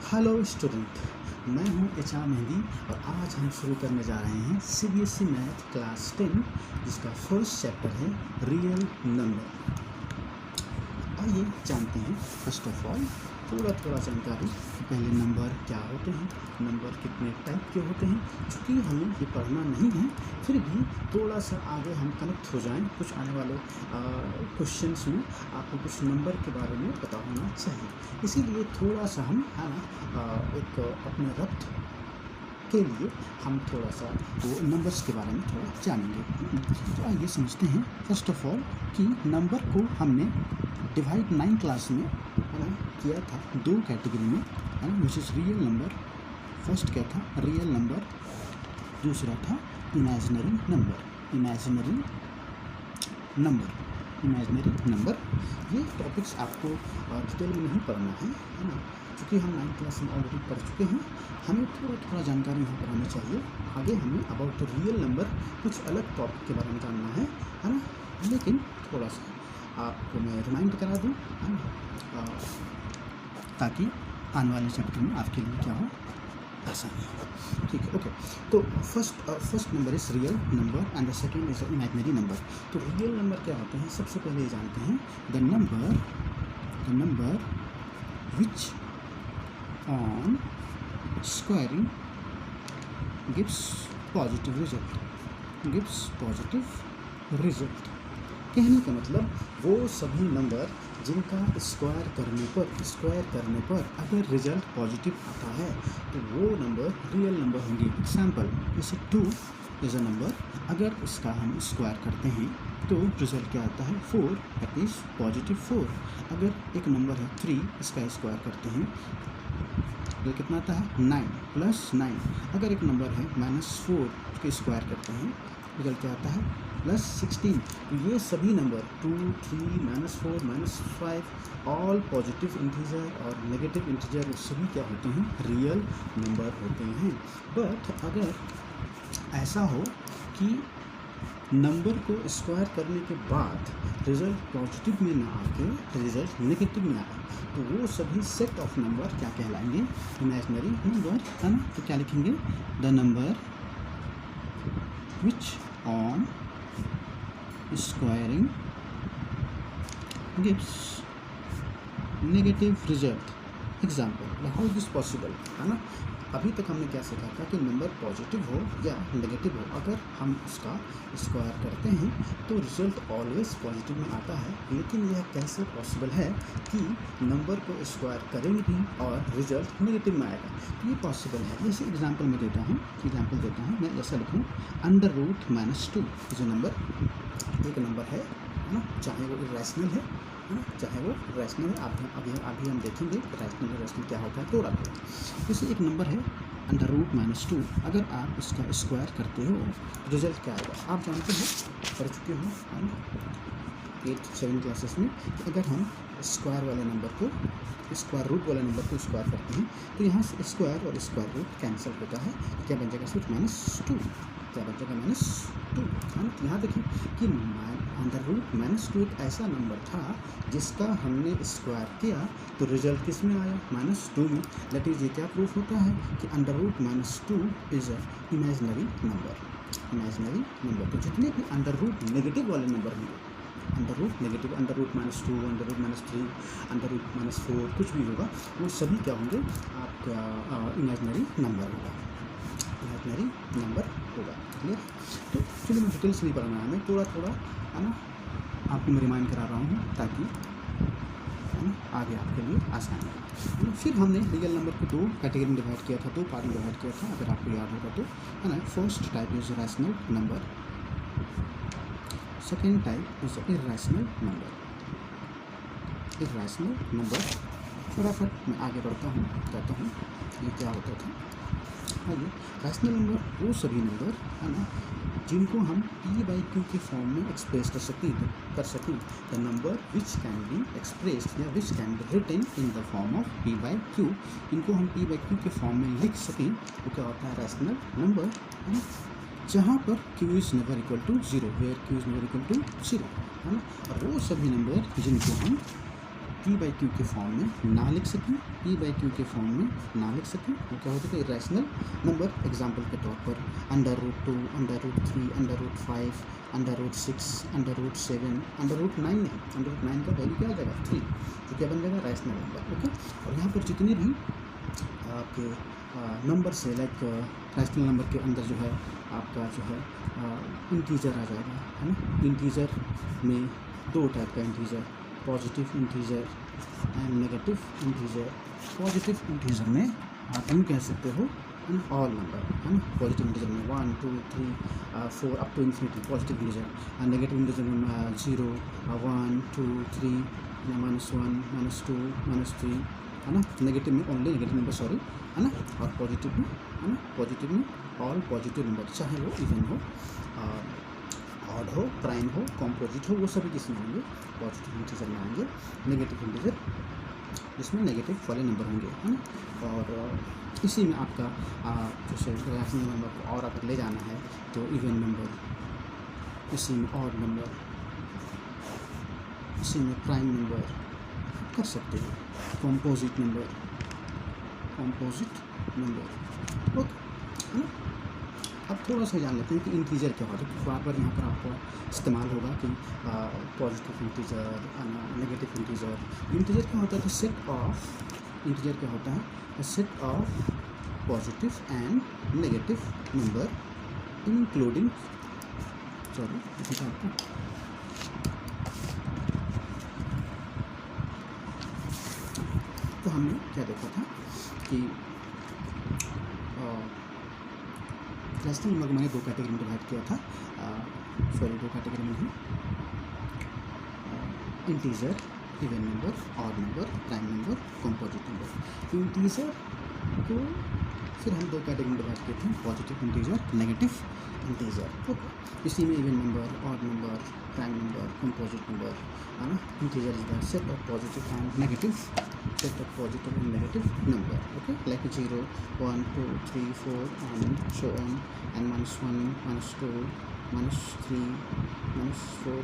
Hello student, मैं हूं HR. Mehndi और आज हम शुरू करने जा रहे हैं सीबीएसई मैथ क्लास 10 जिसका फर्स्ट चैप्टर है रियल नंबर। आइए जानते हैं फर्स्ट ऑफ ऑल थोड़ा जानकारी कि पहले नंबर क्या होते हैं, नंबर कितने टाइप के होते हैं। चूँकि हमें ये पढ़ना नहीं है फिर भी थोड़ा सा आगे हम कनेक्ट हो जाएं, कुछ आने वाले क्वेश्चंस में आपको कुछ नंबर के बारे में पता होना चाहिए। इसीलिए थोड़ा सा हम है ना एक अपने रब्त के लिए हम थोड़ा सा वो नंबर्स के बारे में थोड़ा जानेंगे। तो आइए समझते हैं फर्स्ट ऑफ ऑल कि नंबर को हमने डिवाइड 9 क्लास में है ना किया था दो कैटेगरी में, है ना, which is real number. First क्या था? Real number. दूसरा था इमेजिनरी नंबर। इमेजिनरी नंबर ये टॉपिक्स आपको डिटेल में नहीं पढ़ना है ना, क्योंकि हम 9 क्लास में ऑलरेडी पढ़ चुके हैं। हमें थोड़ा जानकारी यहाँ पर होनी चाहिए। आगे हमें अबाउट रियल नंबर कुछ अलग टॉपिक के बारे में जानना है ना, लेकिन थोड़ा सा आपको मैं रिमाइंड करा दूँ, है ना, ताकि आने वाले चैप्टर में आपके लिए क्या हो, आसानी हो। ठीक है, ओके। तो first number is real number and the second is imaginary number. तो रियल नंबर क्या होते हैं? सबसे पहले ये जानते हैं the number which on squaring gives positive result. कहने का मतलब वो सभी नंबर जिनका स्क्वायर करने पर अगर रिजल्ट पॉजिटिव आता है तो वो नंबर रियल नंबर होंगे। एग्जाम्पल जैसे 2 इज़ अ नंबर, अगर इसका हम स्क्वायर करते हैं तो रिजल्ट क्या आता है? 4, दैट इज़ पॉजिटिव 4। अगर एक नंबर है 3, इसका स्क्वायर करते हैं तो कितना आता है? 9 + 9। अगर एक नंबर है -4, उसके स्क्वायर करते हैं रिजल्ट क्या आता है? +16। तो ये सभी नंबर 2, 3, -4, -5 ऑल पॉजिटिव इंटीजर और नेगेटिव इंटीजर सभी क्या होते हैं? रियल नंबर होते हैं। बट अगर ऐसा हो कि नंबर को स्क्वायर करने के बाद रिजल्ट पॉजिटिव में ना आके रिजल्ट नेगेटिव में आए तो वो सभी सेट ऑफ नंबर क्या कहलाएंगे? इमेजिनरी नंबर, है ना। तो क्या लिखेंगे? The number which on squaring gives negative result. Example how is this possible, है ना। अभी तक हमने क्या सीखा था कि नंबर पॉजिटिव हो या नेगेटिव हो, अगर हम उसका स्क्वायर करते हैं तो रिजल्ट ऑलवेज पॉजिटिव में आता है। लेकिन यह कैसे पॉसिबल है कि नंबर को स्क्वायर करेंगे भी और रिजल्ट नेगेटिव में आएगा? तो ये पॉसिबल है। जैसे एग्जांपल मैं देता हूँ, मैं ऐसा लिखूँ √-2 जो नंबर एक नंबर है ना, चाहे वो इरेशनल है ना, चाहे वो रैशनल है। अभी हम देखेंगे रैशनल क्या होता है थोड़ा। जैसे एक नंबर है √-2, अगर आप इसका स्क्वायर करते हो रिजल्ट क्या आएगा? आप जानते हो, पढ़ चुके हो, है ना, 8-7 क्लासेस में। अगर हम स्क्वायर वाले नंबर को स्क्वायर रूट वाले नंबर को स्क्वायर करते हैं तो यहाँ से स्क्वायर और स्क्वायर रूट कैंसिल होता है। क्या बन जाएगा? सिर्फ -2। क्या बन जाएगा? -2, है ना। तो यहाँ देखिए कि √-2 एक ऐसा नंबर था जिसका हमने स्क्वायर किया तो रिजल्ट किस में आया? -2 में। दैट इज ये क्या प्रूफ होता है कि √-2 इज़ अ इमेजिनरी नंबर। तो जितने भी अंडर नेगेटिव वाले नंबर होंगे, नेगेटिव √-2, √-3, √-4 कुछ भी होगा, वो सभी क्या होंगे? आपका इमेजिनरी नंबर होगा। क्लियर? तो चलिए मैं डिटेल्स नहीं पढ़ना है, मैं थोड़ा है ना आपको मैं रिमाइंड करा रहा हूँ ताकि है ना आगे आपके लिए आसानी हो। फिर हमने रियल नंबर को 2 कैटेगरी में डिवाइड किया था, 2 पार्ट में डिवाइड किया था, अगर आपको याद होगा तो, है ना। First type is rational number, second type is irrational number. फटाफट मैं आगे बढ़ता हूँ, कहता हूँ ये क्या होता था। आइए, रैशनल नंबर वो सभी नंबर, है ना, जिनको हम p/q के फॉर्म में एक्सप्रेस कर सकें। The number which can be expressed या which can be written in the form of p/q, इनको हम p/q के फॉर्म में लिख सकें तो क्या होता है? रैशनल नंबर, है ना, जहाँ पर q is never equal to 0, where q is never equal to 0, है ना। और वो सभी नंबर जिनको हम पी बाई क्यू के फॉर्म में ना लिख सकें, पी बाई क्यू के फॉर्म में ना लिख सकें, वो क्या होता है इरेशनल नंबर। एग्जांपल के तौर पर √2, √3, √5, √6, √7, √9 नहीं, √9 का वैल्यू क्या आ जाएगा 3, तो क्या बन जाएगा रैशनल नंबर। ओके, और यहाँ पर जितने भी आपके नंबर से लाइक रैशनल नंबर के अंदर जो है आपका जो है इंटीजर आ जाएगा, है ना। इंटीजर में दो टाइप का integer, positive integer and negative integer. Positive integer में आप यूँ कह सकते हो ऑल नंबर, है ना। पॉजिटिव इंटीजर में 1, 2, 3, 4 up to infinity positive integer. Negative integer में 0, 1, 2, 3, -1, -2, -3, है ना। नेगेटिव में ओनली नेगेटिव नंबर, सॉरी, है ना। और पॉजिटिव में, है ना, पॉजिटिव में ऑल पॉजिटिव नंबर, चाहे वो इवन हो, ऑड हो, प्राइम हो, कॉम्पोजिट हो, वो सभी किस में होंगे पॉजिटिव इंटीजर में आएंगे। नेगेटिव इंटीजर जिसमें नेगेटिव वाले नंबर होंगे, है ना। और इसी में आपका जैसे रैशनल नंबर को और अगर ले जाना है तो इवन नंबर, इसी में ऑड नंबर, इसी में प्राइम नंबर कर सकते हैं, कॉम्पोजिट नंबर, ओके, है ना। अब थोड़ा सा जान लेते हैं कि इंटीजर क्या होता है। बार बार यहाँ पर आपको इस्तेमाल होगा कि positive integer, negative integer. Integer क्या होता है, तो सेट ऑफ, इंटीजर क्या होता है, set of positive and negative number including, sorry आपको तो हमने क्या देखा था कि रैशनल नंबर को मैंने दो कैटेगरी में डिवाइड किया था, सॉरी दो कैटेगरी में है, integer, even number, odd number, prime number, composite number. Integer को फिर हम दो कैटेगरी में डिवाइड किए थे, positive integer, negative integer. Okay, इसी में even number, odd number, prime number, composite number, है ना। Integer is the set of positive and negative, set of positive and negative number, okay, like 0, 1, 2, 3, 4 and so on, and -1, -2, -3, -4।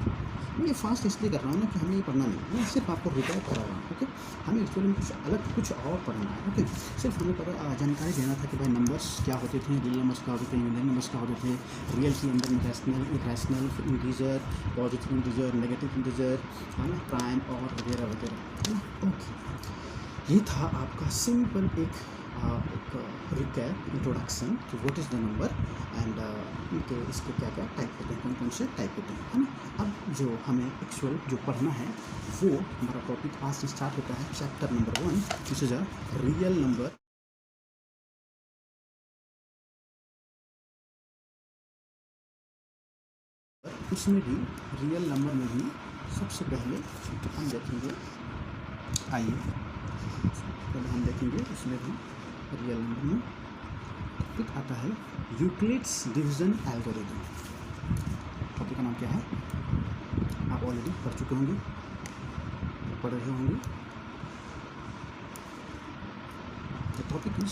मैं ये fast इसलिए कर रहा हूँ ना कि हमें ये पढ़ना नहीं है, मैं सिर्फ आपको रिकॉर्ड करा रहा हूँ। ओके, हमें एक्चुअली में कुछ अलग, कुछ और पढ़ना है। ओके, सिर्फ हमें पता जानकारी देना था कि भाई नंबर्स क्या होते थे, रियल नंबर्स क्या होते थे, इमेजिनरी नंबर्स क्या होते थे, रियल के अंदर में rational, irrational, integer, positive integer, negative integer, है ना, प्राइम और वगैरह वगैरह, है ना। ओके, ये था आपका सिंपल एक रिकैप, इंट्रोडक्शन कि what is the number and इनके इसके क्या क्या टाइप होते हैं, कौन कौन से टाइप होते हैं, है ना। अब जो हमें एक्चुअल जो पढ़ना है वो हमारा टॉपिक आज से स्टार्ट होता है, chapter number 1, this is a real number. उसमें भी रियल नंबर में भी सबसे पहले हम देखेंगे, आइए पहले हम देखेंगे उसमें भी रियल नंबर में टॉपिक आता है यूक्लिड्स डिवीजन एल्गोरिथम। टॉपिक का नाम क्या है, आप ऑलरेडी पढ़ चुके होंगे, पढ़ रहे होंगे। The topic is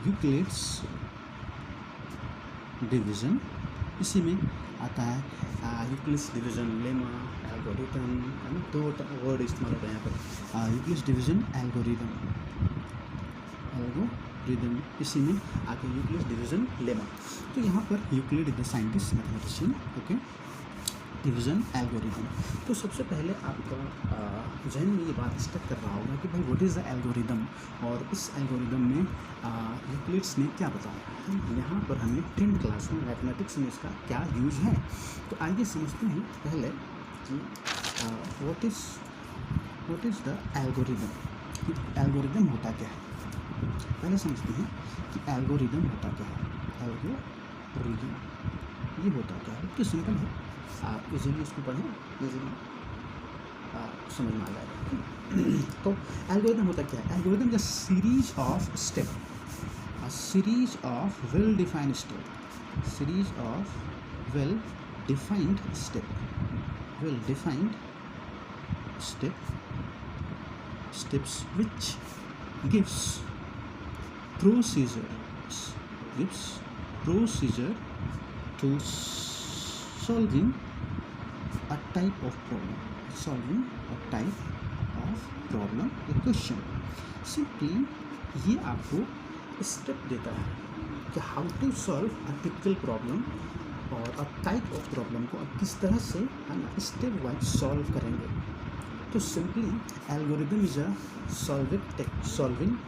Euclid's division. इसी में आता है यूक्लिड्स डिवीजन लेमा, एल्गोरिथम, है ना। दो वर्ड इस्तेमाल होता है यहाँ पर, यूक्लिड्स डिवीजन एल्गोरिथम, इसी में आगे यूक्लिड्स डिवीजन लेमा। तो यहाँ पर Euclid is the scientist, mathematician, okay, division algorithm. तो सबसे पहले आपका जहन में ये बात स्टक कर रहा होगा कि भाई व्हाट इज़ द एल्गोरिथम, और इस एल्गोरिथम में यूक्लिड्स ने क्या बताया। यहाँ पर हमें 10th क्लास में मैथमेटिक्स में इसका क्या यूज है, तो आइए समझते हैं पहले कि what is the algorithm, algorithm होता क्या है। पहले समझते हैं कि एल्गोरिथम होता क्या है। एल्गोरिथम ये होता क्या है, तो सिंपल है, आप इजीली इसको पढ़ें, इजीली समझ में आ जाएगा। तो एल्गोरिथम होता क्या है, algorithm is series of step, a series of well-defined steps which gives procedure to solving a type of problem, solving a type of problem या क्वेश्चन। सिंपली ये आपको स्टेप देता है कि how to solve a typical problem और a type of problem को आप किस तरह से है ना स्टेप वाइज सॉल्व करेंगे। तो simply algorithm is a solving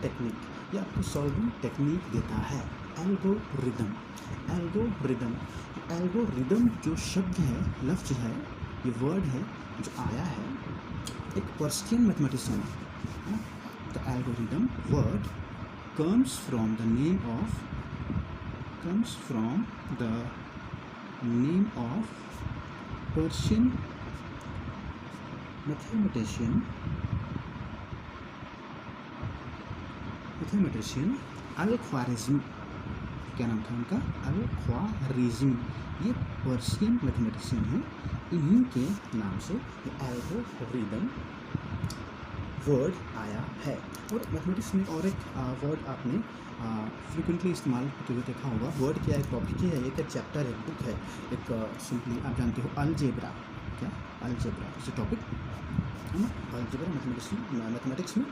technique, ये आपको सॉल्विंग टेक्निक देता है। एल्गोरिदम एल्गोरिदम एल्गोरिदम जो शब्द है, लफ्ज है, ये वर्ड है जो आया है एक पर्शियन मैथमेटिशियन है। The algorithm word comes from the name of Persian mathematician अल-ख्वारिज़्मी। क्या नाम था उनका? अल-ख्वारिज़्मी। ये पर्शियन मैथमेटिशियन है, इन्हीं के नाम से ये एल्गोरिदम वर्ड आया है। और मैथमेटिक्स में और एक वर्ड आपने फ्रिक्वेंटली इस्तेमाल होते हुए देखा होगा। वर्ड क्या है? टॉपिक ही है, एक चैप्टर है, बुक है, एक सिंपली आप जानते हो अलजेब्रा। क्या? अलजेब्रा इस टॉपिक है ना, अलजेब्रा मैथमेटिक्स में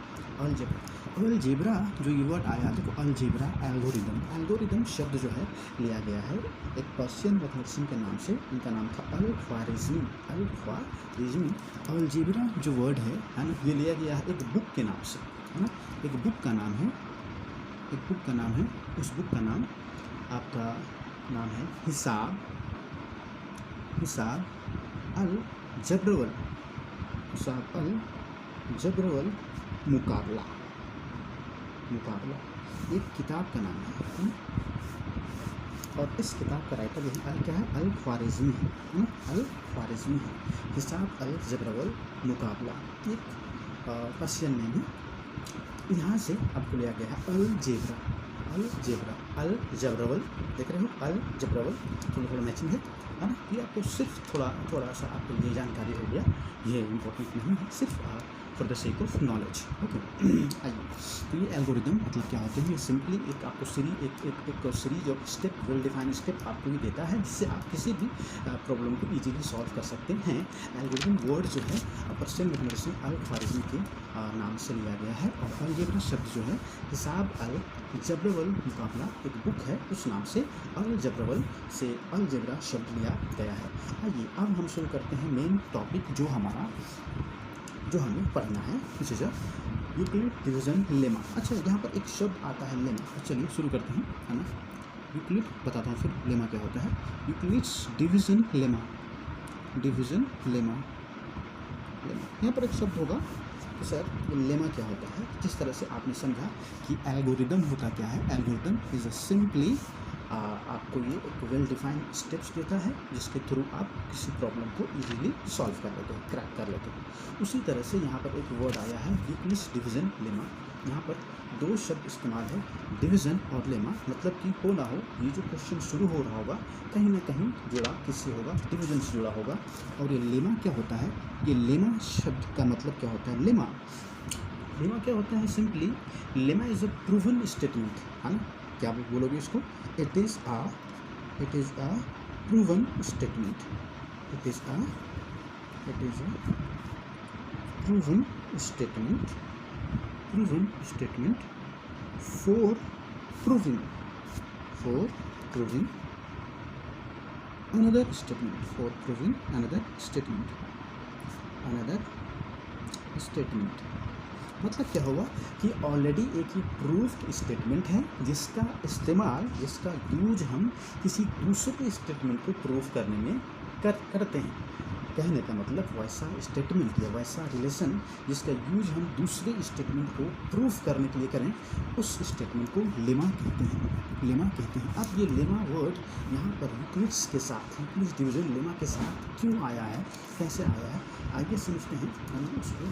अलजेब्रा जो ये वर्ड आया, देखो अलजेब्रा एल्गोरिदम शब्द जो है लिया गया है एक पर्शियन मैथमेटिशियन के नाम से, इनका नाम था अल-ख्वारिज़्मी। अलजेब्रा जो वर्ड है ना, ये लिया गया है एक बुक के नाम से, है ना। एक बुक का नाम है, उस बुक का नाम आपका नाम है हिसाब अल-जब्रवल मुकाबला। एक किताब का नाम है। और इस किताब का राइटर यही क्या है? अल-ख्वारिज़्मी है ना, अल-ख्वारिज़्मी है। हिसाब अल-जब्रवल मुकाबला एक पर्शियन नेम है। यहाँ से आपको लिया गया है अलजेब्रा। अल-जब्रवल देख रहे हो, अल-जब्रवल थोड़ा मैचिंग है ना। ये आपको सिर्फ थोड़ा सा आपके लिए जानकारी हो गया, ये इम्पोर्टेंट नहीं है, सिर्फ for the sake of knowledge. Okay आइए, तो ये एल्गोरिदम मतलब क्या होते हैं? ये सिंपली एक आपको series of step, well defined step आपको ये देता है, जिससे आप किसी भी प्रॉब्लम को इजीली सॉल्व कर सकते हैं। एल्गोरिदम वर्ड जो है पर्शियन मैथमेटिशियन अल-ख्वारिज़्मी के नाम से लिया गया है। और अलजेब्रा शब्द जो है हिसाब अल-जब्रवल मुकाबला एक बुक है, उस नाम से अल-जब्रवल से अलजेब्रा शब्द लिया गया है। आइए अब हम शुरू करते हैं मेन टॉपिक जो हमें पढ़ना है, which is Euclid division lemma. अच्छा, यहाँ पर एक शब्द आता है लेमा, तो चलिए शुरू करते हैं, है ना। यूक्लिड बताता हूँ, फिर लेमा क्या होता है। Euclid's division lemma. यहाँ पर एक शब्द होगा तो सर लेमा क्या होता है। जिस तरह से आपने समझा कि एल्गोरिदम होता क्या है, एल्गोरिदम इज़ अ सिंपली आपको ये एक वेल डिफाइंड स्टेप्स देता है, जिसके थ्रू आप किसी प्रॉब्लम को इजीली सॉल्व कर लेते हो, क्रैक कर लेते हो। उसी तरह से यहाँ पर एक वर्ड आया है यूक्लिड्स डिवीज़न लेमा। यहाँ पर दो शब्द इस्तेमाल है, डिवीज़न और लेमा। मतलब कि हो ना हो, ये जो क्वेश्चन शुरू हो रहा होगा कहीं ना कहीं जुड़ा किससे होगा? डिवीज़न से जुड़ा होगा। और ये लेमा क्या होता है? ये लेमा शब्द का मतलब क्या होता है? लेमा क्या होता है? Simply lemma is a proven statement, है ना। क्या आप बोलोगे इसको? It is a proven statement. It is a proven statement for proving another statement। मतलब क्या हुआ कि ऑलरेडी एक ही प्रूफ्ड स्टेटमेंट है, जिसका यूज हम किसी दूसरे स्टेटमेंट को प्रूव करने में करते हैं। कहने का मतलब वैसा स्टेटमेंट या वैसा रिलेशन जिसका यूज हम दूसरे स्टेटमेंट को प्रूफ करने के लिए करें, उस स्टेटमेंट को लेमा कहते हैं। अब ये लेमा वर्ड यहाँ पर यूक्लिड्स के साथ, यूक्लिड्स डिवीज़न लेमा के साथ क्यों आया है, कैसे आया है, आइए समझते हैं। उसको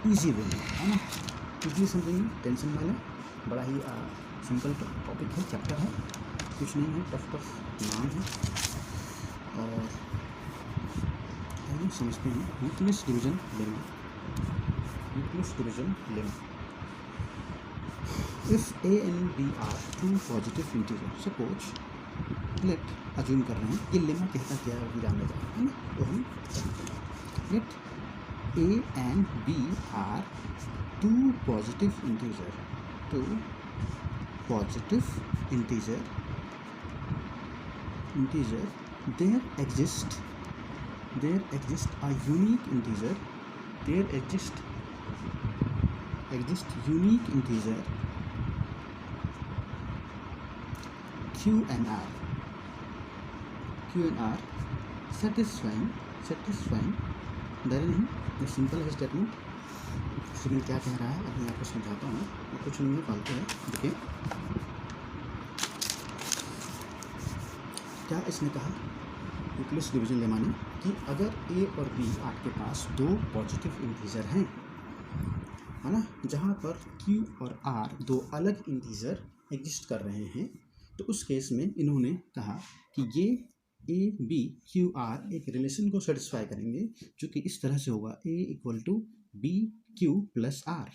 ईजी वे में, है ना, इजली समझेंगे, टेंशन वाला, बड़ा ही सिंपल टॉपिक है, चैप्टर है, कुछ नहीं है, टफ नाम है। और आइए समझते हैं Euclid's division lemma. If a and b are two positive integers, suppose let assume कर रहे हैं, ये लेमा कहता क्या है वो जानने जा रहे हैं, तो हम let a and b are two positive integer, there exists a unique integer, unique integer q and r satisfying डरे नहीं, ये सिंपल है स्टेटमेंट। स्टेटमेंट क्या कह रहा है अब मैं आपको समझाता हूँ, कुछ नहीं है, फालतू है। देखिए क्या इसने कहा यूक्लिड्स डिवीजन लेमा ने कि अगर a और b आपके पास दो पॉजिटिव इंटीजर हैं, है ना, जहाँ पर q और r दो अलग इंटीजर एग्जिस्ट कर रहे हैं, तो उस केस में इन्होंने कहा कि ये a b q r एक रिलेशन को सेटिस्फाई करेंगे जो कि इस तरह से होगा a equal to B Q plus R,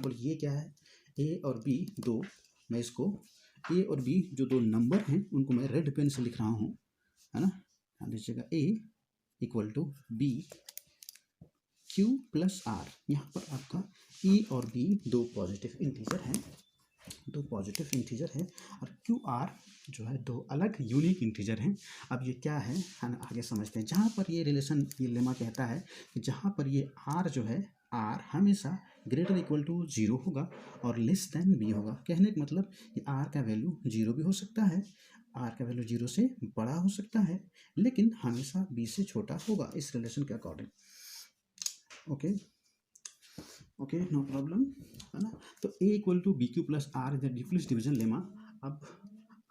और ये क्या है a और b दो, मैं इसको a और b जो दो नंबर हैं उनको मैं रेड पेन से लिख रहा हूँ, है ना, ध्यान दीजिएगा, a equal to B Q plus R. यहाँ पर आपका e और b दो पॉजिटिव इंटीजर हैं और क्यू आर जो है दो अलग यूनिक इंटीजर हैं। अब ये क्या है ना, आगे समझते हैं। जहाँ पर ये रिलेशन, ये लेमा कहता है कि जहाँ पर ये आर जो है, आर हमेशा ग्रेटर इक्वल टू 0 होगा और लेस देन बी होगा। कहने का मतलब कि आर का वैल्यू 0 भी हो सकता है, आर का वैल्यू 0 से बड़ा हो सकता है, लेकिन हमेशा बी से छोटा होगा इस रिलेशन के अकॉर्डिंग। ओके, नो प्रॉब्लम, है ना। तो a equal to B Q plus are is the Euclid's division lemma. अब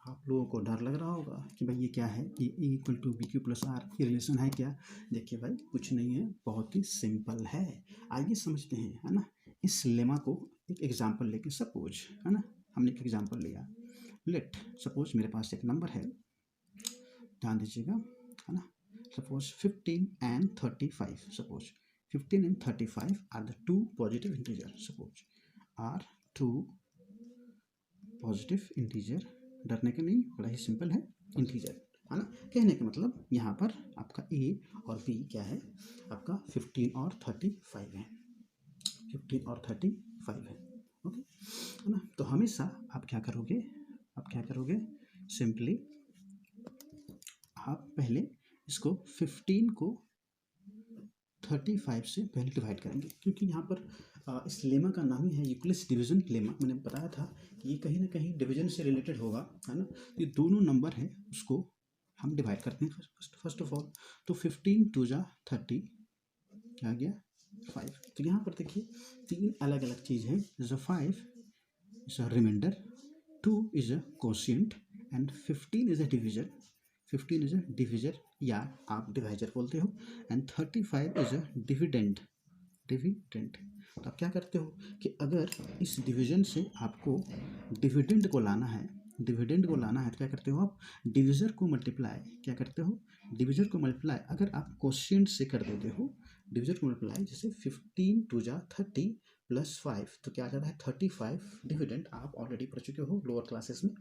आप लोगों को डर लग रहा होगा कि भाई ये क्या है, ये a equal to B Q plus R ये रिलेशन है क्या। देखिए भाई कुछ नहीं है, बहुत ही सिंपल है, आइए समझते हैं, है ना। इस लेमा को एक एग्जाम्पल लेके, सपोज, है ना, हमने एक एग्जाम्पल लिया, लेट सपोज मेरे पास एक नंबर है, ध्यान दीजिएगा, है ना, suppose 15 and 35, suppose 15 and 35 are the two positive integer, suppose are two positive integer, डरने का नहीं, बड़ा ही सिंपल है, इंटीजर, है ना। कहने का मतलब यहाँ पर आपका a और b क्या है, आपका 15 और 35 है, 15 और 35 है, ओके, है ना। तो हमेशा आप क्या करोगे, सिंपली आप पहले इसको 15 को 35 से पहले डिवाइड करेंगे, क्योंकि यहाँ पर इस लेमा का नाम ही है यूक्लिड्स डिवीजन लेमा। मैंने बताया था कि ये कहीं ना कहीं डिवीजन से रिलेटेड होगा, है ना। ये दोनों नंबर है उसको हम डिवाइड करते हैं फर्स्ट ऑफ ऑल। तो 15 टू जा 30 क्या आ गया 5। तो यहाँ पर देखिए तीन अलग अलग चीज़ है, 5 is a remainder, 2 is a quotient and 15 is a divisor, 15 is a divisor या आप डिवाइजर बोलते हो, एंड 35 इज अ डिविडेंड। तो आप क्या करते हो कि अगर इस डिवीजन से आपको डिविडेंड को लाना है, तो क्या करते हो आप, डिविजर को मल्टीप्लाई, क्या करते हो, डिविजर को मल्टीप्लाई, अगर आप कोशिएंट से कर देते हो डिविजर को मल्टीप्लाई, जैसे 15 टू जा 30 प्लस 5 तो क्या आ जाता है 35। डिविडेंड आप ऑलरेडी पढ़ चुके हो लोअर क्लासेस में।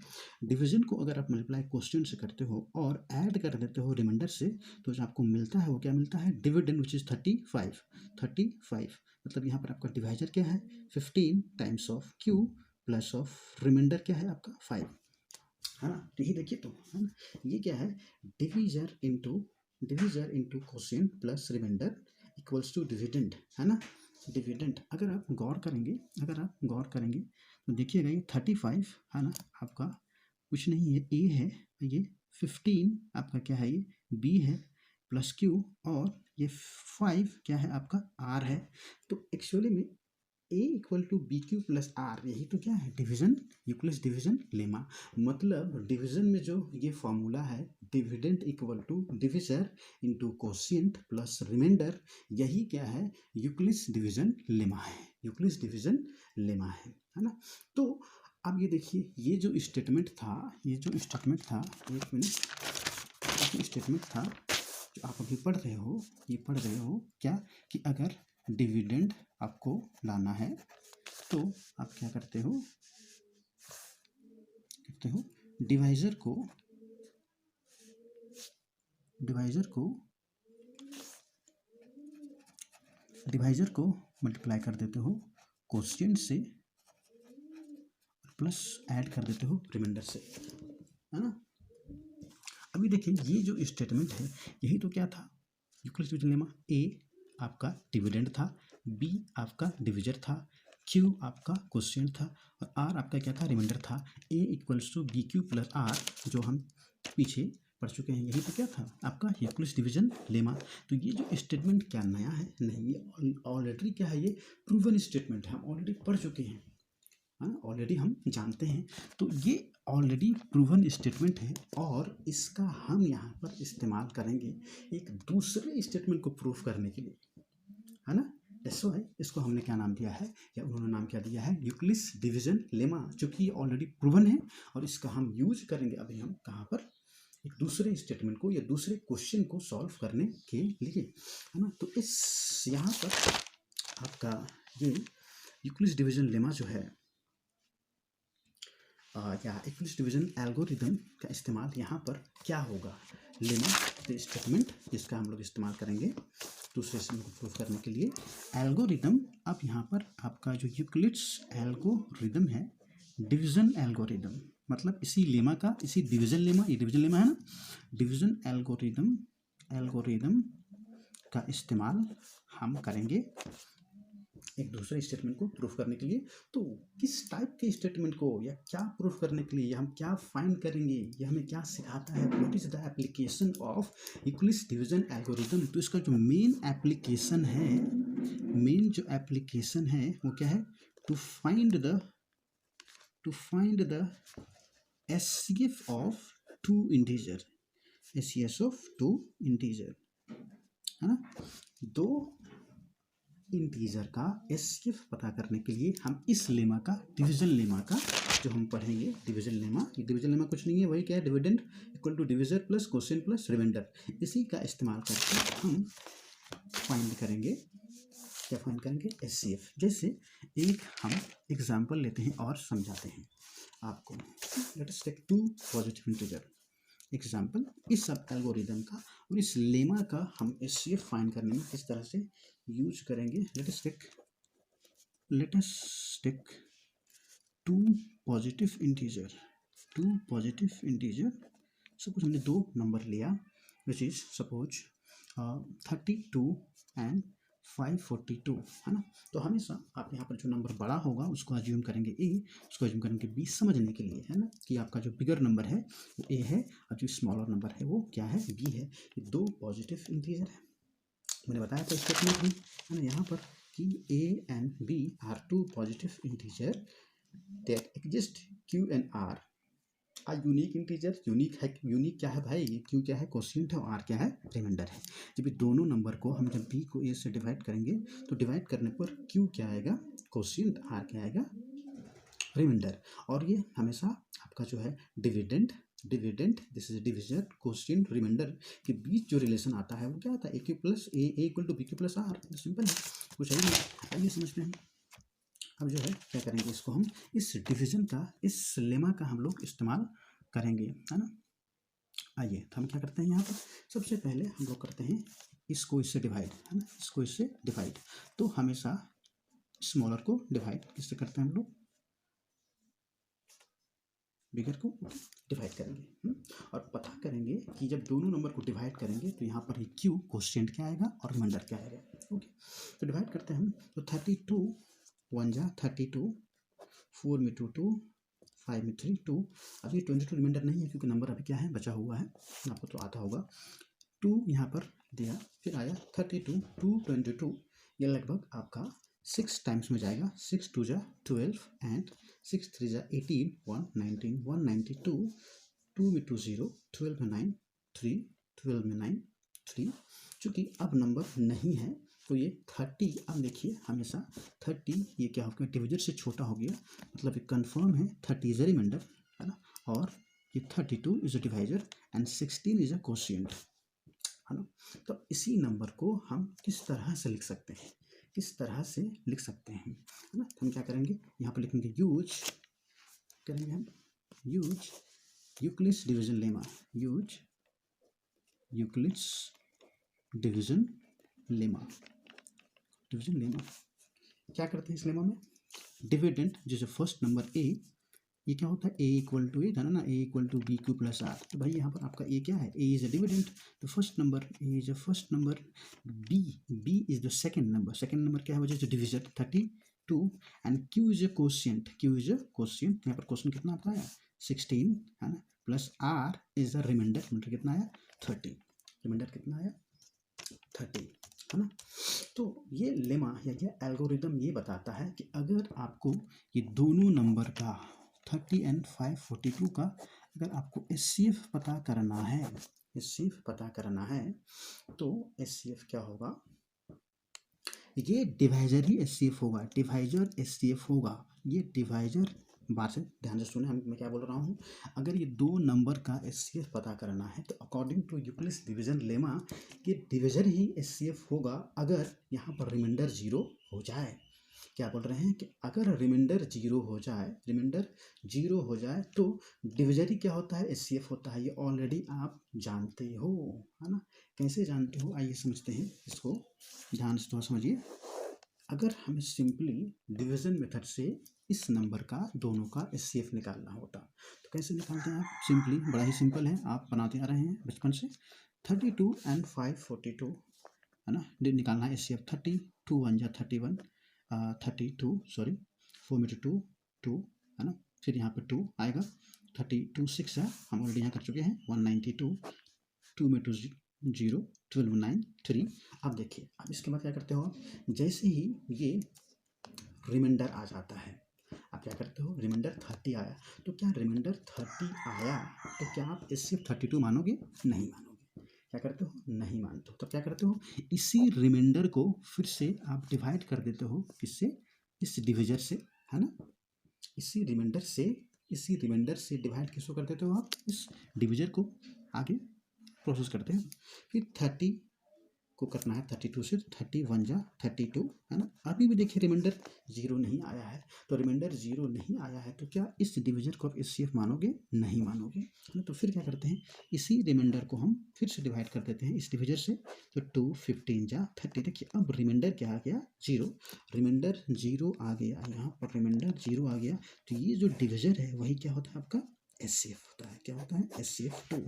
डिवीजन को अगर आप मल्टीप्लाई कोशिएंट से करते हो और ऐड कर देते हो रिमाइंडर से, तो जो आपको मिलता है वो क्या मिलता है, डिविडेंड विच इज़ 35। मतलब यहाँ पर आपका डिवाइजर क्या है 15 times of Q plus of remainder क्या है आपका 5, है ना। तो ये देखिए, तो है ना, ये क्या है, divisor into quotient plus remainder equals to dividend, है ना। डिविडेंड अगर आप गौर करेंगे तो देखिएगा ये 35 है ना, आपका कुछ नहीं है, ए है, ये 15 आपका क्या है, ये बी है प्लस क्यू, और ये 5 क्या है आपका आर है। तो एक्चुअली में a equal to B Q plus r, यही तो क्या है डिवीजन, यूक्लिड्स डिवीजन लेमा। मतलब डिवीजन में जो ये फॉर्मूला है, dividend equal to divisor into quotient plus remainder, यही क्या है, यूक्लिड्स डिवीजन लेमा है, है ना। तो अब ये देखिए, ये जो स्टेटमेंट था, एक मिनट, जो स्टेटमेंट था जो आप अभी पढ़ रहे हो क्या, कि अगर डिविडेंड आपको लाना है तो आप क्या करते हो, डिवाइजर को डिवाइजर को मल्टीप्लाई कर देते हो कोशिएंट से प्लस ऐड कर देते हो रिमाइंडर से, है ना। अभी देखिए ये जो स्टेटमेंट है यही तो क्या था, यूक्लिड्स डिवीजन लेमा। ए आपका डिविडेंड था, बी आपका डिविजर था, क्यू आपका कोशिएंट था और आर आपका क्या था, रिमाइंडर था। A equals to B Q plus r, जो हम पीछे पढ़ चुके हैं, यही तो क्या था आपका यूक्लिड्स डिवीजन लेमा। तो ये जो स्टेटमेंट क्या नया है, नहीं, ये ऑलरेडी क्या है, ये प्रूवन स्टेटमेंट है, हम ऑलरेडी पढ़ चुके हैं, है ना, ऑलरेडी हम जानते हैं। तो ये ऑलरेडी प्रूवन स्टेटमेंट है और इसका हम यहाँ पर इस्तेमाल करेंगे एक दूसरे स्टेटमेंट को प्रूफ करने के लिए, है ना। ऐसा है, इसको हमने क्या नाम दिया है, या उन्होंने नाम क्या दिया है, यूक्लिड्स डिवीजन लेमा, जो कि ऑलरेडी प्रूवन है और इसका हम यूज करेंगे अभी हम कहाँ पर, एक दूसरे स्टेटमेंट को या दूसरे क्वेश्चन को सॉल्व करने के लिए, है ना। तो इस यहाँ पर आपका ये यूक्लिड्स डिवीजन लेमा जो है या यूक्लिड्स डिवीजन एल्गोरिदम का इस्तेमाल यहाँ पर क्या होगा, लेमा द स्टेटमेंट जिसका हम लोग इस्तेमाल करेंगे दूसरे स्टेटमेंट को प्रूफ करने के लिए। एल्गोरिदम, अब यहाँ पर आपका जो यूक्लिड्स एल्गोरिदम है, डिवीजन एल्गोरिदम, मतलब इसी लेमा का, इसी डिवीजन लेमा, ये डिवीजन लेमा है ना, डिवीजन एल्गोरिदम का इस्तेमाल हम करेंगे एक दूसरे स्टेटमेंट को प्रूफ करने के लिए। तो किस टाइप के स्टेटमेंट को या क्या प्रूफ करने के लिए, हम क्या फाइंड करेंगे, ये हमें क्या सिखाता है, what is the application of Euclid's division algorithm. तो इसका जो मेन एप्लीकेशन है, मेन जो एप्लीकेशन है वो क्या है, to find the HCF of two integer, HCF of two integer, है ना। दो इंटीजर का एचसीएफ पता करने के लिए हम इस लेमा का, डिवीजन लेमा का जो हम पढ़ेंगे, डिवीजन लेमा, ये डिवीजन लेमा कुछ नहीं है, वही क्या है, dividend equal to divisor plus quotient plus remainder, इसी का इस्तेमाल करके हम फाइंड करेंगे, क्या फाइंड करेंगे, एचसीएफ। जैसे एक हम एग्जांपल लेते हैं और समझाते हैं आपको। Let us take two positive integer example, इस सब एल्गोरिदम का और इस लेमा का हम एचसीएफ फाइंड करने में किस तरह से यूज करेंगे। Let us take two positive integer, suppose हमने दो नंबर लिया, विच इज सपोज 32 एंड 542, है ना। तो हमेशा आप यहाँ पर जो नंबर बड़ा होगा उसको अज्यूम करेंगे ए, उसको अज्यूम करेंगे बी, समझने के लिए, है ना, कि आपका जो बिगर नंबर है वो ए है और जो स्मॉलर नंबर है वो क्या है, बी है। ये दो पॉजिटिव इंटीजर है, मैंने बताया था स्टेटमेंट में, है ना, यहाँ पर कि A and B are two positive integer that exist, Q and R are unique integer. Unique है, यूनिक क्या है भाई, ये क्यू क्या है, कोशिएंट है, और आर क्या है, रिमाइंडर है। जब ये दोनों नंबर को हम जब बी को ए से डिवाइड करेंगे तो डिवाइड करने पर क्यू क्या आएगा, कोशिएंट, आर क्या आएगा, रिमाइंडर। और ये हमेशा आपका जो है dividend, this is division, quotient, remainder के बीच जो रिलेशन आता है वो क्या आता है, a q plus a equal to B Q plus r. Simple है, कुछ है नहीं, आइए समझते हैं। अब जो है क्या करेंगे, इसको हम इस डिवीजन का, इस लेमा का हम लोग इस्तेमाल करेंगे, है ना। आइए तो हम क्या करते हैं, यहाँ पर सबसे पहले हम लोग करते हैं इसको इससे डिवाइड, है ना, इसको इससे डिवाइड। तो हमेशा स्मॉलर को डिवाइड किससे करते हैं हम लोग, बिगर को डिवाइड करेंगे। और पता करेंगे कि जब दोनों नंबर को डिवाइड करेंगे तो यहाँ पर ही क्यू, कोशिएंट क्या आएगा और रिमाइंडर क्या आएगा। ओके, तो डिवाइड करते हैं हम, तो 32 1 जा 32, 4 में 2 2, 5 में 3 2। अभी 22 रिमाइंडर नहीं है क्योंकि नंबर अभी क्या है, बचा हुआ है, आपको तो आता होगा। 2 यहाँ पर दिया, फिर आया 32 2 22, ये लगभग आपका 6 टाइम्स में जाएगा, 6 2 जा 12 एंड 6 3 जा 18, 119 192, 2 में 2 0, 12 में 9 3, 12 में 9 3। चूँकि अब नंबर नहीं है तो ये 30, अब देखिए हमेशा 30 ये क्या हो गया, डिविजर से छोटा हो गया, मतलब ये कन्फर्म है 30 इज अ रिमाइंडर, है ना। और ये 32 is a divisor and 16 is a quotient, है ना। तो इसी नंबर को हम किस तरह से लिख सकते हैं, किस तरह से लिख सकते हैं, है ना। हम क्या करेंगे, यहाँ पर लिखेंगे यूज करेंगे हम, use Euclid's division lemma, use Euclid's division lemma, division lemma क्या करते हैं इस लेमा में, डिविडेंड जैसे फर्स्ट नंबर ए, ये क्या होता है, ए इक्वल टू ए था ना, a equal to B Q plus r, तो भाई यहाँ पर आपका ए क्या है, ए इज अ डिविडेंड, तो first number a is a first number, b is the second number क्या है वजह से division 32, and q is a quotient, यहाँ पर क्वेश्चन कितना आपका आया 16 है ना, plus are is the remainder कितना आया 30, रिमाइंडर कितना आया 30 है ना। तो ये लेमा या ये एल्गोरिदम ये बताता है कि अगर आपको ये दोनों नंबर का 30 एंड 542 का अगर आपको SCF पता करना है, SCF पता करना है, तो SCF क्या होगा, ये डिवाइजर ही SCF होगा, डिवाइजर SCF होगा, ये डिवाइजर, बात से ध्यान से सुने, मैं क्या बोल रहा हूँ, अगर ये दो नंबर का SCF पता करना है तो according to Euclid's division lemma ये डिविजन ही SCF होगा अगर यहाँ पर रिमाइंडर जीरो हो जाए। क्या बोल रहे हैं कि अगर रिमाइंडर जीरो हो जाए तो डिविजन ही क्या होता है SCF होता है, ये ऑलरेडी आप जानते हो है ना। कैसे जानते हो आइए समझते हैं इसको, ध्यान से थोड़ा समझिए। अगर हमें सिंपली डिवीजन मेथड से इस नंबर का दोनों का SCF निकालना होता तो कैसे निकालते हैं आप, सिंपली बड़ा ही सिंपल है, आप बनाते आ रहे हैं बचपन से, 32 एंड 542 है ना, निकालना है SCF, 30 2 1 जा 31, 32 सॉरी 4 में 2 2 है ना, फिर यहाँ पर 2 आएगा, 32 6 है, हम ऑलरेडी यहाँ कर चुके हैं, 192 2 में 2 0 12 9 3। अब देखिए अब इसके बाद क्या करते हो आप, जैसे ही ये रिमाइंडर आ जाता है आप क्या करते हो, रिमाइंडर 30 आया, तो क्या रिमाइंडर 30 आया तो क्या आप SCF 32 मानोगे, नहीं मानोगे, क्या करते हो, नहीं मानते हो, तो क्या करते हो, इसी रिमाइंडर को फिर से आप डिवाइड कर देते हो, किससे, इस डिविजर से है ना, इसी रिमाइंडर से डिवाइड किसको कर देते हो आप, इस डिविजर को आगे प्रोसेस करते हैं, फिर 30 को करना है 32 से, 31 जा 32 है ना। अभी भी देखिए रिमाइंडर जीरो नहीं आया है, तो रिमाइंडर जीरो नहीं आया है तो क्या इस डिविजन को आप SCF मानोगे, नहीं मानोगे है ना। तो फिर क्या करते हैं, इसी रिमाइंडर को हम फिर से डिवाइड कर देते हैं इस डिविजन से, तो 2 15 जा 30, देखिए अब रिमाइंडर क्या आ गया, जीरो, रिमाइंडर जीरो आ गया, यहाँ पर रिमाइंडर जीरो आ गया, तो ये जो डिविजन है वही क्या होता है आपका SCF होता है, क्या होता है SCF 2।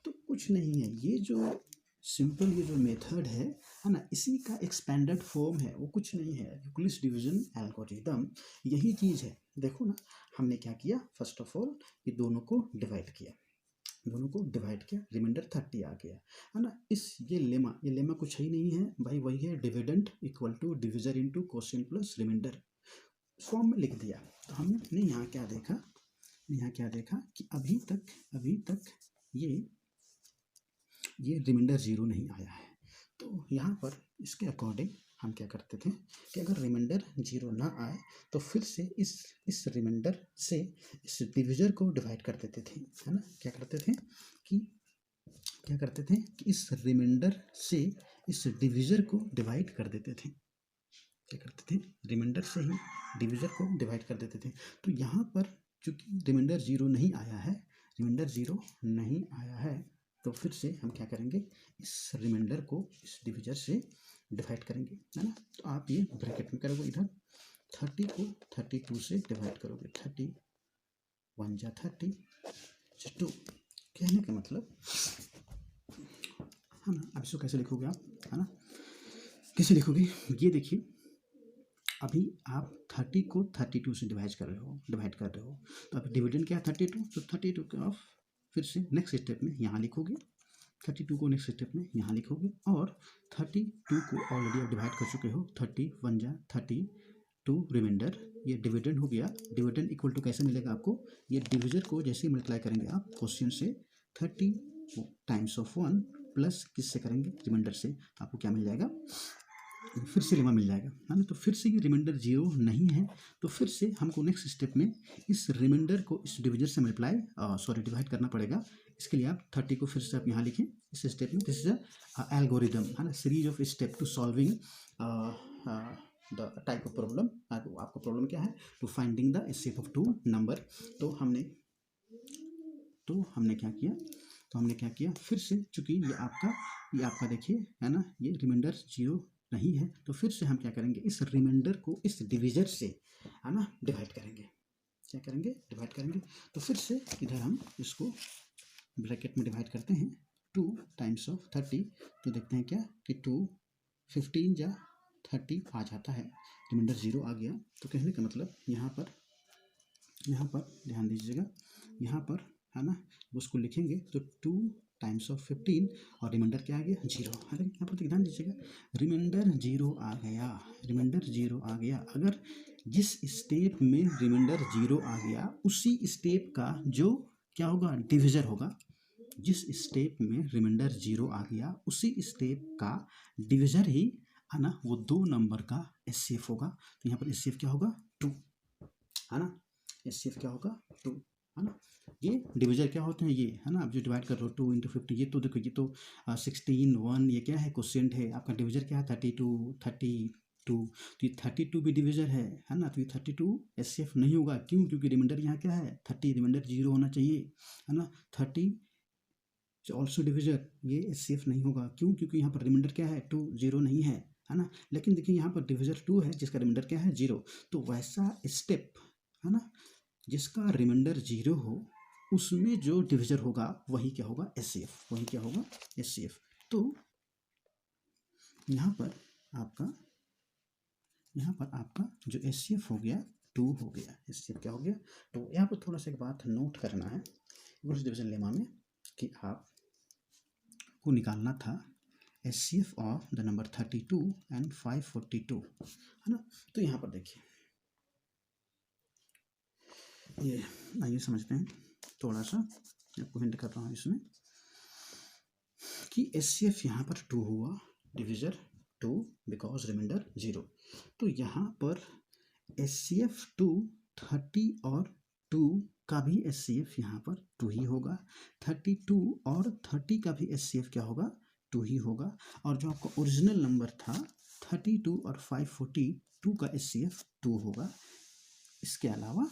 तो कुछ नहीं है, ये जो सिंपल ये जो मेथड है ना, इसी का एक्सपेंडेड फॉर्म है, वो कुछ नहीं है, यूक्लिड्स डिवीजन एल्गोरिदम यही चीज़ है। देखो ना हमने क्या किया, फर्स्ट ऑफ ऑल ये दोनों को डिवाइड किया, रिमाइंडर 30 आ गया है ना। ये लेमा कुछ ही नहीं है भाई, वही है dividend equal to divisor into quotient plus remainder, form में लिख दिया। तो हमने यहाँ क्या देखा कि अभी तक ये रिमाइंडर जीरो नहीं आया है, तो यहाँ पर इसके अकॉर्डिंग हम क्या करते थे कि अगर रिमाइंडर जीरो ना आए तो फिर से इस रिमाइंडर से इस डिविजर को डिवाइड कर देते थे है ना। क्या करते थे कि इस रिमाइंडर से इस डिविजर को डिवाइड कर देते थे, क्या करते थे, रिमाइंडर से ही डिविजर को डिवाइड कर देते थे। तो यहाँ पर चूंकि रिमाइंडर जीरो नहीं आया है तो फिर से हम क्या करेंगे, इस रिमाइंडर को इस डिविजर से डिवाइड करेंगे है ना। तो आप ये ब्रैकेट में करोगे, इधर 30 को 32 से डिवाइड करोगे, 30 1 जा 30 2, कहने का मतलब है ना। अब इसको कैसे लिखोगे आप, है ना, कैसे लिखोगे, ये देखिए अभी आप 30 को 32 से डिवाइड कर रहे हो, तो अभी डिविडेंड क्या है 32, तो 32 को आप फिर से नेक्स्ट स्टेप में यहाँ लिखोगे, 32 को नेक्स्ट स्टेप में यहाँ लिखोगे, और 32 को ऑलरेडी आप डिवाइड कर चुके हो, 30 1 जा 32 रिमाइंडर, ये डिविडेंड हो गया। डिविडेंड इक्वल टू कैसे मिलेगा आपको, ये डिविजन को जैसे ही मल्टीप्लाई करेंगे आप क्वेश्चन से 30 टाइम्स ऑफ 1 प्लस किससे करेंगे, रिमाइंडर से, आपको क्या मिल जाएगा, फिर से लेमा मिल जाएगा है ना। तो फिर से ये रिमाइंडर जीरो नहीं है, तो फिर से हमको नेक्स्ट स्टेप में इस रिमाइंडर को इस डिविजन से डिवाइड करना पड़ेगा। इसके लिए आप 30 को फिर से आप यहाँ लिखें इस स्टेप में, दिस इज अ एल्गोरिदम है ना, series of step to solving the type of problem. आपका प्रॉब्लम क्या है, to finding the SCF of two number. तो हमने क्या किया, फिर से चूंकि ये आपका देखिए है ना, ये रिमाइंडर जीरो नहीं है तो फिर से हम क्या करेंगे, इस रिमाइंडर को इस डिविजर से, है ना, डिवाइड करेंगे। क्या करेंगे, डिवाइड करेंगे। तो फिर से इधर हम इसको ब्रैकेट में डिवाइड करते हैं, 2 टाइम्स ऑफ 30, तो देखते हैं क्या कि 2 15 या 30 आ जाता है, रिमाइंडर 0 आ गया। तो कहने का मतलब यहाँ पर ध्यान दीजिएगा, यहाँ पर, है ना, उसको लिखेंगे तो 2 टाइम्स ऑफ 15 और रिमाइंडर क्या आ गया, 0। अरे यहाँ पर ध्यान दीजिएगा, रिमाइंडर 0 आ गया, रिमाइंडर 0 आ गया। अगर जिस स्टेप में रिमाइंडर 0 आ गया उसी स्टेप का जो क्या होगा, डिविजर होगा। जिस स्टेप में रिमाइंडर 0 आ गया उसी स्टेप का डिविजर ही, है ना, वो 2 नंबर का एचसीएफ होगा। तो यहाँ पर एचसीएफ क्या होगा, 2, है ना, एचसीएफ क्या होगा, 2, है ना। ये डिविजर क्या होते हैं, ये, है ना, आप जो डिवाइड कर रहे हो 2 इंटू 50, ये तो देखो, ये तो 16 1, ये क्या है, क्वोशिएंट है। आपका डिविजर क्या है, 32। तो ये 32 भी डिविजर है ना। तो ये 32 एचसीएफ नहीं होगा, क्यों, क्योंकि रिमाइंडर यहाँ क्या है, 30, रिमाइंडर 0 होना चाहिए, है ना। 30 ऑल्सो डिविजर, ये एचसीएफ नहीं होगा, क्यों, क्योंकि यहाँ पर रिमाइंडर क्या है, 2, 0 नहीं है, है ना। लेकिन देखिए यहाँ पर डिविजर 2 है जिसका रिमाइंडर क्या है, 0। तो वैसा स्टेप, है ना, जिसका रिमाइंडर 0 हो उसमें जो डिविजर होगा वही क्या होगा, एचसीएफ, वही क्या होगा, एचसीएफ। तो यहाँ पर आपका जो एचसीएफ हो गया 2 हो गया, एचसीएफ क्या हो गया। तो यहाँ पर थोड़ा सा एक बात नोट करना है ग्रुप डिवीजन लेमा में, कि आपको निकालना था HCF of the number 32 and 542, है ना। तो यहाँ पर देखिए, ये आइए समझते हैं, थोड़ा सा आपको हिंट कर रहा हूँ इसमें, कि एचसीएफ यहाँ पर 2 हुआ, डिविजर 2 बिकॉज रिमाइंडर 0। तो यहाँ पर एचसीएफ 2, 30 और 2 का भी एचसीएफ यहाँ पर 2 ही होगा, 32 और 30 का भी एचसीएफ क्या होगा, 2 ही होगा। और जो आपका ओरिजिनल नंबर था 32 और 542 का एचसीएफ 2 होगा। इसके अलावा,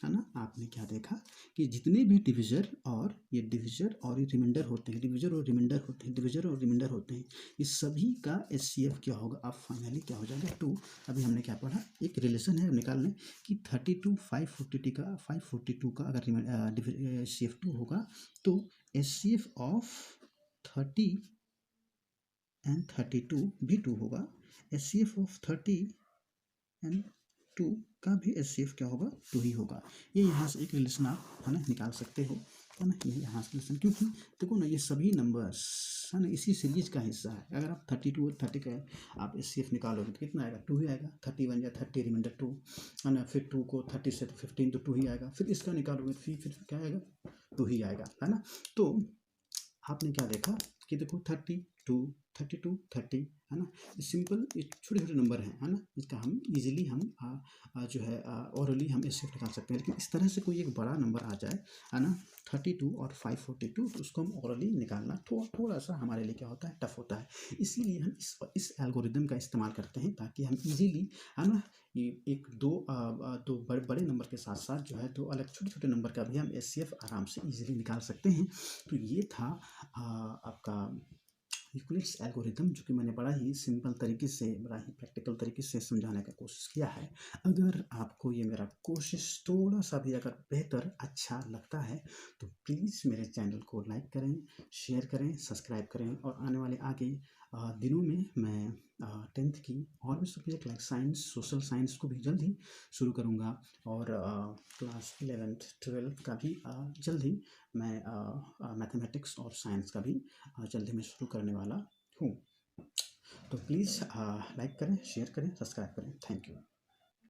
है ना, आपने क्या देखा कि जितने भी डिविजर और ये रिमाइंडर होते हैं, डिविजर और रिमाइंडर होते हैं, इस सभी का एचसीएफ क्या होगा, अब फाइनली क्या हो जाएगा, 2। अभी हमने क्या पढ़ा, एक रिलेशन है निकालने कि 32 542 का अगर एचसीएफ 2 होगा तो एचसीएफ ऑफ 30 एंड 32 भी 2 होगा, एचसीएफ ऑफ 30 एंड 2 का भी एचसीएफ क्या होगा, 2 ही होगा। ये यहाँ से एक रिलेशन आप, है ना, निकाल सकते हो, है ना, ये यहाँ से रिलेशन, क्योंकि देखो ना, ये सभी नंबर्स, है ना, इसी सीरीज का हिस्सा है। अगर आप 32 और 30 का आप एचसीएफ निकालोगे तो कितना आएगा, 2 ही आएगा, 31 या 30 रिमाइंडर 2, है ना। फिर 2 को 30 से तो 15 तो 2 ही आएगा, फिर इसका निकालोगे फिर क्या आएगा, 2 ही आएगा, है ना। तो आपने क्या देखा कि देखो 32 32 30, है ना, सिंपल छोटे छोटे नंबर हैं, है ना, इसका हम इजीली हम जो है ओरली हम एचसीएफ निकाल सकते हैं। लेकिन इस तरह से कोई एक बड़ा नंबर आ जाए, है ना, 32 और 542, तो उसको हम ओरली निकालना थोड़ा सा हमारे लिए क्या होता है, टफ होता है। इसीलिए हम इस एल्गोरिदम का इस्तेमाल करते हैं, ताकि हम इजीली, है ना, ये एक दो बड़े नंबर के साथ साथ जो है 2 अलग छोटे छोटे नंबर का भी हम एचसीएफ आराम से इजीली निकाल सकते हैं। तो ये था आपका यूक्लिड्स एल्गोरिथम, जो कि मैंने बड़ा ही सिंपल तरीके से, बड़ा ही प्रैक्टिकल तरीके से समझाने का कोशिश किया है। अगर आपको ये मेरा कोशिश थोड़ा सा भी अगर बेहतर अच्छा लगता है तो प्लीज़ मेरे चैनल को लाइक करें, शेयर करें, सब्सक्राइब करें। और आने वाले आगे दिनों में मैं 10th की और भी subject like science, social science को भी जल्द ही शुरू करूँगा, और क्लास 11th 12th का भी जल्द ही मैं मैथमेटिक्स और साइंस का भी जल्द ही मैं शुरू करने वाला हूँ। तो प्लीज़ लाइक करें, शेयर करें, सब्सक्राइब करें। Thank you.